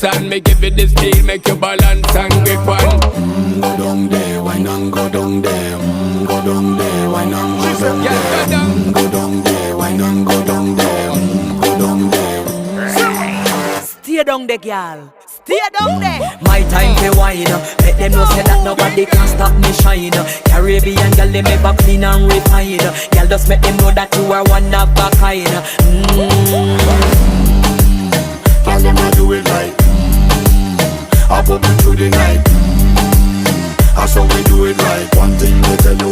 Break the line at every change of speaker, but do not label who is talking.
dance and me give it this feel, make you balance and grip on.
Go down there, why not go down there? Go down there, why not go down there? Go down there, why not go down there? Go down there.
Stay down there, girl. Stay down there.
My time to wine. Let them know say that nobody can stop me shine. Caribbean girl, they make back clean and refine. Girl, just make them know that you are one of a kind.
Tell them I do it right. I pop it through the night. That's how we do it right. One thing they tell you